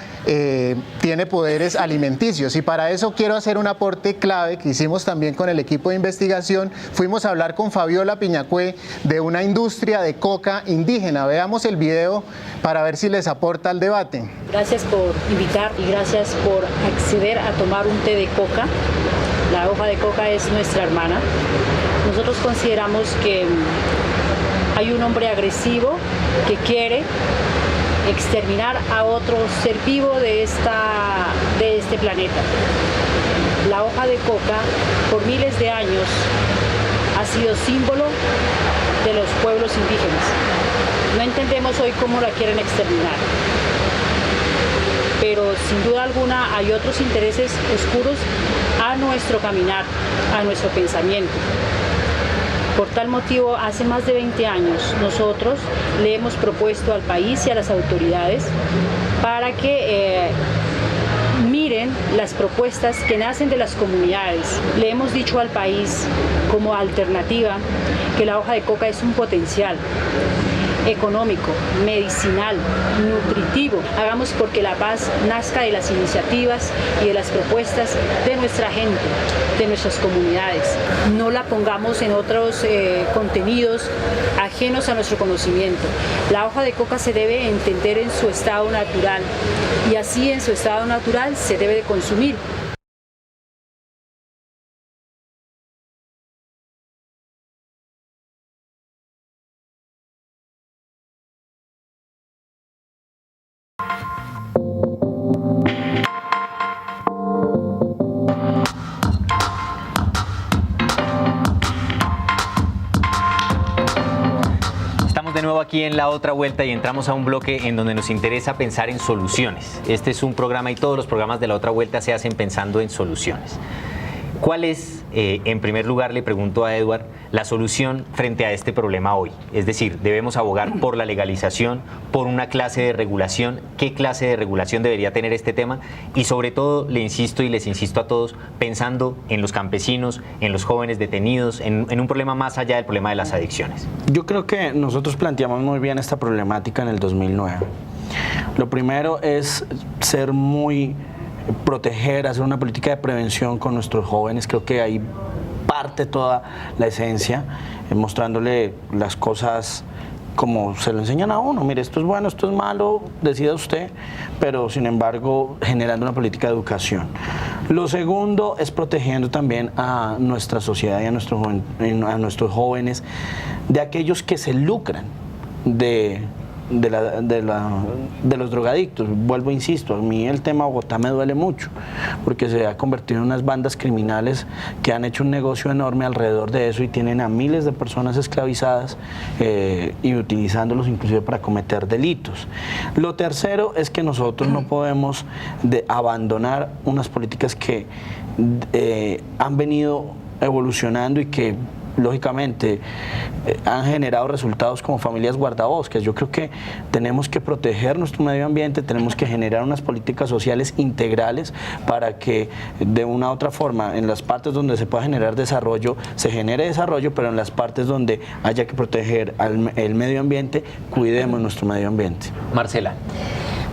tiene poderes alimenticios, y para eso quiero hacer un aporte clave que hicimos también con el equipo de investigación. Fuimos a hablar con Fabiola Piñacue de una industria de coca indígena. Veamos el video para ver si les aporta al debate. Gracias por invitar y gracias por acceder a tomar un té de coca. La hoja de coca es nuestra hermana. Nosotros consideramos que hay un hombre agresivo que quiere exterminar a otro ser vivo de este planeta. La hoja de coca por miles de años ha sido símbolo de los pueblos indígenas. No entendemos hoy cómo la quieren exterminar, pero sin duda alguna hay otros intereses oscuros a nuestro caminar, a nuestro pensamiento. Por tal motivo, hace más de 20 años nosotros le hemos propuesto al país y a las autoridades para que miren las propuestas que nacen de las comunidades. Le hemos dicho al país como alternativa que la hoja de coca es un potencial económico, medicinal, nutritivo. Hagamos porque la paz nazca de las iniciativas y de las propuestas de nuestra gente, de nuestras comunidades. No la pongamos en otros contenidos ajenos a nuestro conocimiento. La hoja de coca se debe entender en su estado natural y así en su estado natural se debe de consumir. De nuevo aquí en La Otra Vuelta y entramos a un bloque en donde nos interesa pensar en soluciones. Este es un programa y todos los programas de La Otra Vuelta se hacen pensando en soluciones. ¿Cuál es, en primer lugar, le pregunto a Edward, la solución frente a este problema hoy? Es decir, ¿debemos abogar por la legalización, por una clase de regulación? ¿Qué clase de regulación debería tener este tema? Y sobre todo, le insisto y les insisto a todos, pensando en los campesinos, en los jóvenes detenidos, en un problema más allá del problema de las adicciones. Yo creo que nosotros planteamos muy bien esta problemática en el 2009. Lo primero es proteger, hacer una política de prevención con nuestros jóvenes. Creo que ahí parte toda la esencia, mostrándole las cosas como se lo enseñan a uno. Mire, esto es bueno, esto es malo, decida usted, pero sin embargo generando una política de educación. Lo segundo es protegiendo también a nuestra sociedad y a nuestros jóvenes de aquellos que se lucran de los drogadictos. Vuelvo, insisto, a mí el tema Bogotá me duele mucho, porque se ha convertido en unas bandas criminales que han hecho un negocio enorme alrededor de eso y tienen a miles de personas esclavizadas y utilizándolos inclusive para cometer delitos. Lo tercero es que nosotros no podemos abandonar unas políticas que han venido evolucionando y que lógicamente han generado resultados como familias guardabosques. Yo creo que tenemos que proteger nuestro medio ambiente, tenemos que generar unas políticas sociales integrales para que de una u otra forma en las partes donde se pueda generar desarrollo, se genere desarrollo, pero en las partes donde haya que proteger el medio ambiente, cuidemos nuestro medio ambiente. Marcela.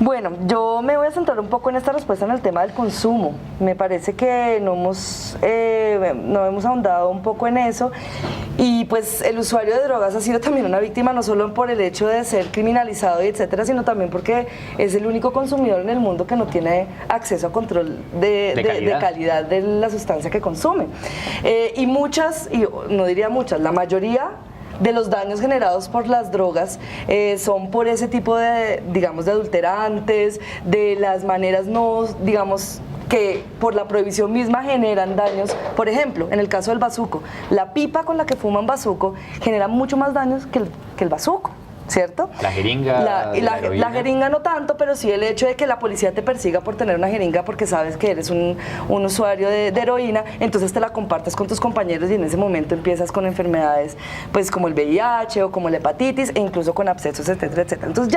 Bueno, yo me voy a centrar un poco en esta respuesta en el tema del consumo. Me parece que no hemos ahondado un poco en eso, y pues el usuario de drogas ha sido también una víctima, no solo por el hecho de ser criminalizado y etcétera, sino también porque es el único consumidor en el mundo que no tiene acceso a control de calidad de la sustancia que consume. Y muchas, y no diría muchas, la mayoría de los daños generados por las drogas son por ese tipo de, digamos, de adulterantes, de las maneras no, digamos, que por la prohibición misma generan daños. Por ejemplo, en el caso del bazuco, la pipa con la que fuman bazuco genera mucho más daños que el bazuco, ¿cierto? La jeringa, la jeringa no tanto, pero sí el hecho de que la policía te persiga por tener una jeringa porque sabes que eres un usuario de heroína, entonces te la compartes con tus compañeros y en ese momento empiezas con enfermedades pues como el VIH o como la hepatitis e incluso con abscesos, etcétera, etcétera. Entonces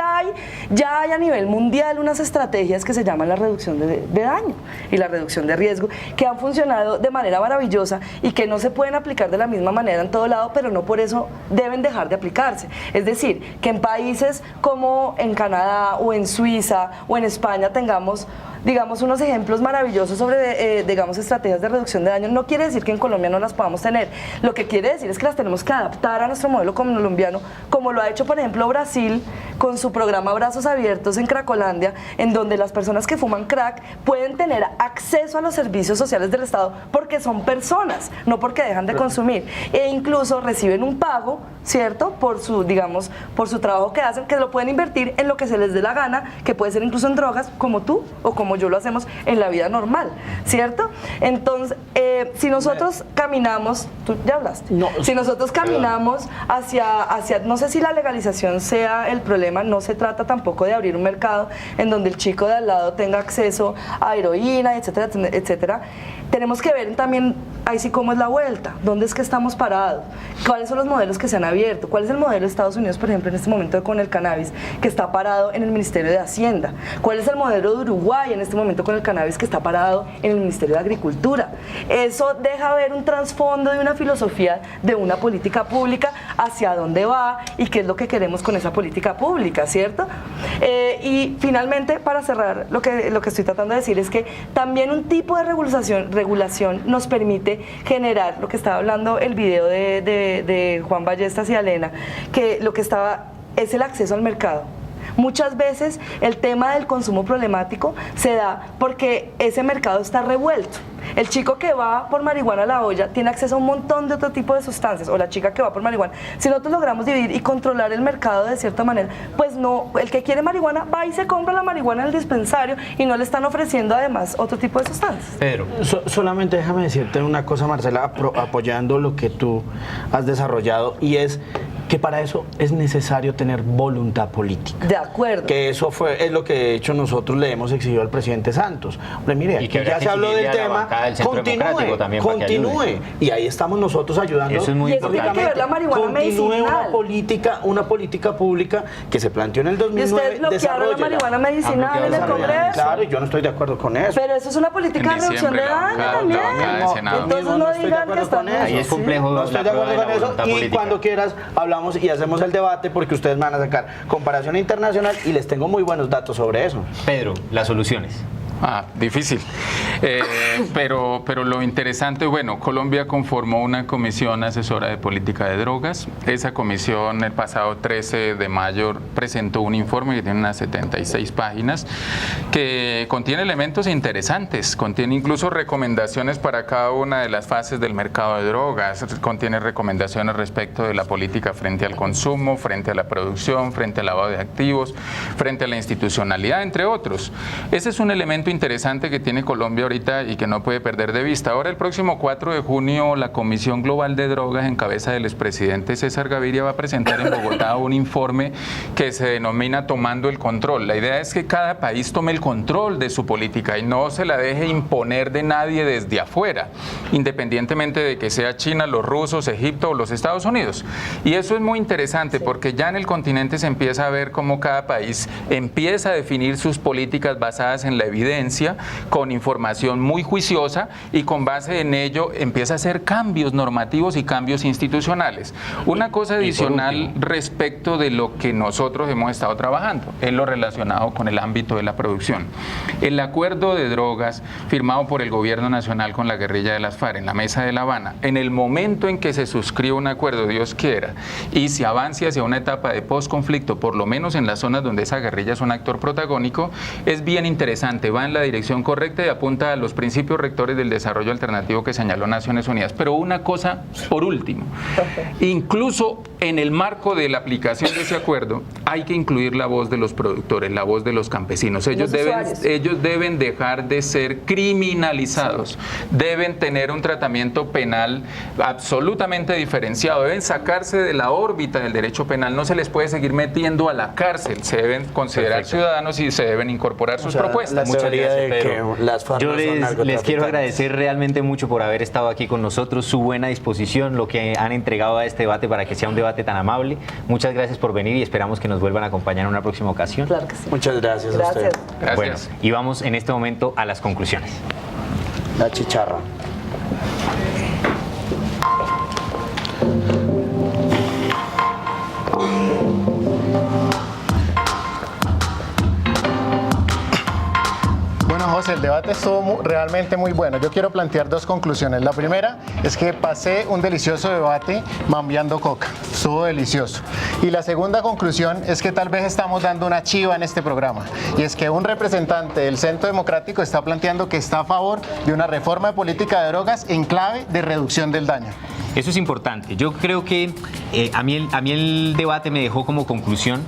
ya hay a nivel mundial unas estrategias que se llaman la reducción de daño y la reducción de riesgo, que han funcionado de manera maravillosa y que no se pueden aplicar de la misma manera en todo lado, pero no por eso deben dejar de aplicarse. Es decir, que en países como en Canadá o en Suiza o en España tengamos, digamos, unos ejemplos maravillosos sobre, digamos, estrategias de reducción de daño, no quiere decir que en Colombia no las podamos tener. Lo que quiere decir es que las tenemos que adaptar a nuestro modelo colombiano, como lo ha hecho, por ejemplo, Brasil con su programa Brazos Abiertos en Cracolandia, en donde las personas que fuman crack pueden tener acceso a los servicios sociales del Estado porque son personas, no porque dejan de consumir, e incluso reciben un pago, ¿cierto?, por su, digamos, por su trabajo que hacen, que lo pueden invertir en lo que se les dé la gana, que puede ser incluso en drogas, como tú o como yo lo hacemos en la vida normal, ¿cierto? Entonces, si nosotros caminamos, tú ya hablaste, si nosotros caminamos hacia, no sé si la legalización sea el problema, no se trata tampoco de abrir un mercado en donde el chico de al lado tenga acceso a heroína, etcétera, etcétera. Tenemos que ver también, ahí sí, cómo es la vuelta, dónde es que estamos parados, cuáles son los modelos que se han abierto, cuál es el modelo de Estados Unidos, por ejemplo, en este momento con el cannabis, que está parado en el Ministerio de Hacienda, cuál es el modelo de Uruguay en este momento con el cannabis, que está parado en el Ministerio de Agricultura. Eso deja ver un trasfondo de una filosofía de una política pública, hacia dónde va y qué es lo que queremos con esa política pública, ¿cierto? Y finalmente, para cerrar, lo que estoy tratando de decir es que también un tipo de regulación nos permite generar, lo que estaba hablando el video de Juan Ballestas y Alena, que lo que estaba es el acceso al mercado. Muchas veces el tema del consumo problemático se da porque ese mercado está revuelto. El chico que va por marihuana a la olla tiene acceso a un montón de otro tipo de sustancias, o la chica que va por marihuana. Si nosotros logramos dividir y controlar el mercado de cierta manera, pues no, el que quiere marihuana va y se compra la marihuana en el dispensario y no le están ofreciendo además otro tipo de sustancias. Pedro. Solamente déjame decirte una cosa, Marcela, apoyando lo que tú has desarrollado, y es que para eso es necesario tener voluntad política. De acuerdo. Que eso es lo que de hecho nosotros le hemos exigido al presidente Santos. Hombre, mire, aquí ya se habló del tema, continúe. Y ahí estamos nosotros ayudando. Eso es muy importante. Tiene que ver la marihuana medicinal. Una política pública que se planteó en el 2009. Y ustedes bloquearon la marihuana medicinal en el Congreso. Claro, y yo no estoy de acuerdo con eso. Pero eso es una política de reducción de daño también. Entonces no digan que están... Ahí es complejo. No estoy de acuerdo con eso. Y cuando quieras hablamos hablamos y hacemos el debate, porque ustedes me van a sacar comparación internacional y les tengo muy buenos datos sobre eso. Pedro, las soluciones. Difícil. Pero lo interesante, bueno, Colombia conformó una comisión asesora de política de drogas. Esa comisión el pasado 13 de mayo presentó un informe que tiene unas 76 páginas que contiene elementos interesantes, contiene incluso recomendaciones para cada una de las fases del mercado de drogas, contiene recomendaciones respecto de la política frente al consumo, frente a la producción, frente al lavado de activos, frente a la institucionalidad, entre otros. Ese es un elemento interesante que tiene Colombia ahorita y que no puede perder de vista. Ahora, el próximo 4 de junio, la Comisión Global de Drogas, en cabeza del expresidente César Gaviria, va a presentar en Bogotá un informe que se denomina Tomando el Control. La idea es que cada país tome el control de su política y no se la deje imponer de nadie desde afuera, independientemente de que sea China, los rusos, Egipto o los Estados Unidos. Y eso es muy interesante porque ya en el continente se empieza a ver cómo cada país empieza a definir sus políticas basadas en la evidencia, con información muy juiciosa, y con base en ello empieza a hacer cambios normativos y cambios institucionales. Una cosa adicional respecto de lo que nosotros hemos estado trabajando es lo relacionado con el ámbito de la producción. El acuerdo de drogas firmado por el gobierno nacional con la guerrilla de las FARC en la Mesa de La Habana, en el momento en que se suscribe un acuerdo, Dios quiera, y se avance hacia una etapa de posconflicto, por lo menos en las zonas donde esa guerrilla es un actor protagónico, es bien interesante, va en la dirección correcta y apunta a los principios rectores del desarrollo alternativo que señaló Naciones Unidas. Pero una cosa por último, incluso en el marco de la aplicación de ese acuerdo hay que incluir la voz de los productores, la voz de los campesinos. Ellos deben dejar de ser criminalizados, deben tener un tratamiento penal absolutamente diferenciado, deben sacarse de la órbita del derecho penal, no se les puede seguir metiendo a la cárcel, se deben considerar ciudadanos y se deben incorporar sus propuestas. Muchas gracias, Pedro. Yo les quiero agradecer realmente mucho por haber estado aquí con nosotros, su buena disposición, lo que han entregado a este debate para que sea un debate tan amable. Muchas gracias por venir y esperamos que nos vuelvan a acompañar en una próxima ocasión. Claro que sí. Muchas gracias a usted. Gracias. Bueno, y vamos en este momento a las conclusiones. La chicharra. Bueno, José, el debate estuvo realmente muy bueno. Yo quiero plantear dos conclusiones. La primera es que pasé un delicioso debate mambiando coca. Estuvo delicioso. Y la segunda conclusión es que tal vez estamos dando una chiva en este programa. Y es que un representante del Centro Democrático está planteando que está a favor de una reforma de política de drogas en clave de reducción del daño. Eso es importante. Yo creo que a mí el debate me dejó como conclusión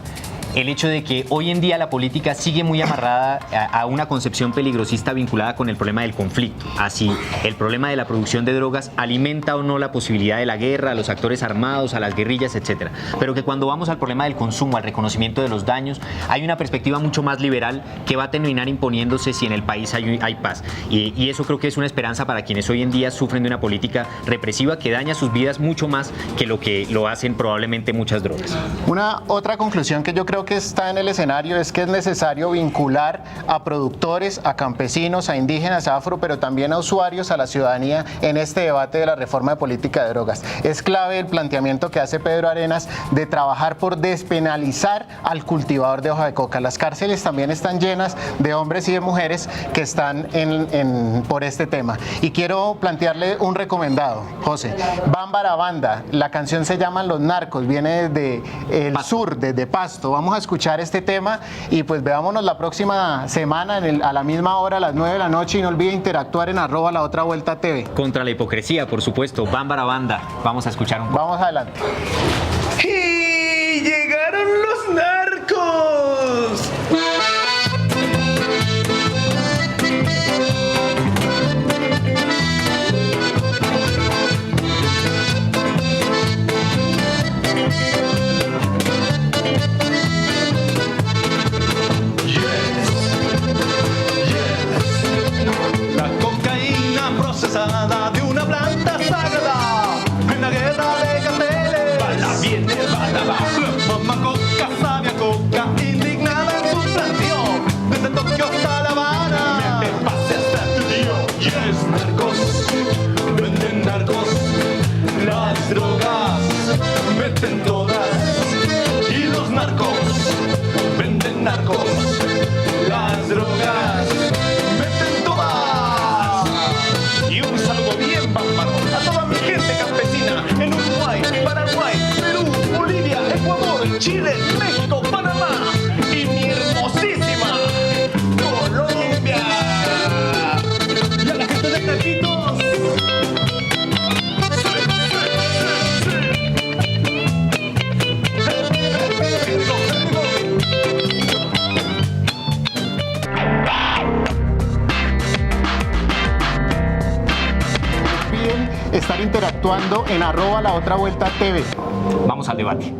el hecho de que hoy en día la política sigue muy amarrada a una concepción peligrosista vinculada con el problema del conflicto. Así, el problema de la producción de drogas alimenta o no la posibilidad de la guerra, a los actores armados, a las guerrillas, etcétera. Pero que cuando vamos al problema del consumo, al reconocimiento de los daños, hay una perspectiva mucho más liberal que va a terminar imponiéndose si en el país hay paz. Y eso creo que es una esperanza para quienes hoy en día sufren de una política represiva que daña sus vidas mucho más que lo hacen probablemente muchas drogas. Una otra conclusión que yo creo que está en el escenario es que es necesario vincular a productores, a campesinos, a indígenas, a afro, pero también a usuarios, a la ciudadanía en este debate de la reforma de política de drogas. Es clave el planteamiento que hace Pedro Arenas de trabajar por despenalizar al cultivador de hoja de coca. Las cárceles también están llenas de hombres y de mujeres que están por este tema. Y quiero plantearle un recomendado, José. Bámbara Banda, la canción se llama Los Narcos, viene desde el sur, desde Pasto. Vamos a escuchar este tema y pues veámonos la próxima semana a la misma hora, a las 9 de la noche, y no olvide interactuar en @laotravuelta.tv. Contra la hipocresía, por supuesto. Bámbara Banda. Vamos a escuchar un poco. Vamos adelante. ¡Y llegaron los narcos! Procesada de una planta sagrada en la guerra de carteles. Bala viene, bala va. Mamá coca sabe estar interactuando en @laotravuelta TV. Vamos al debate.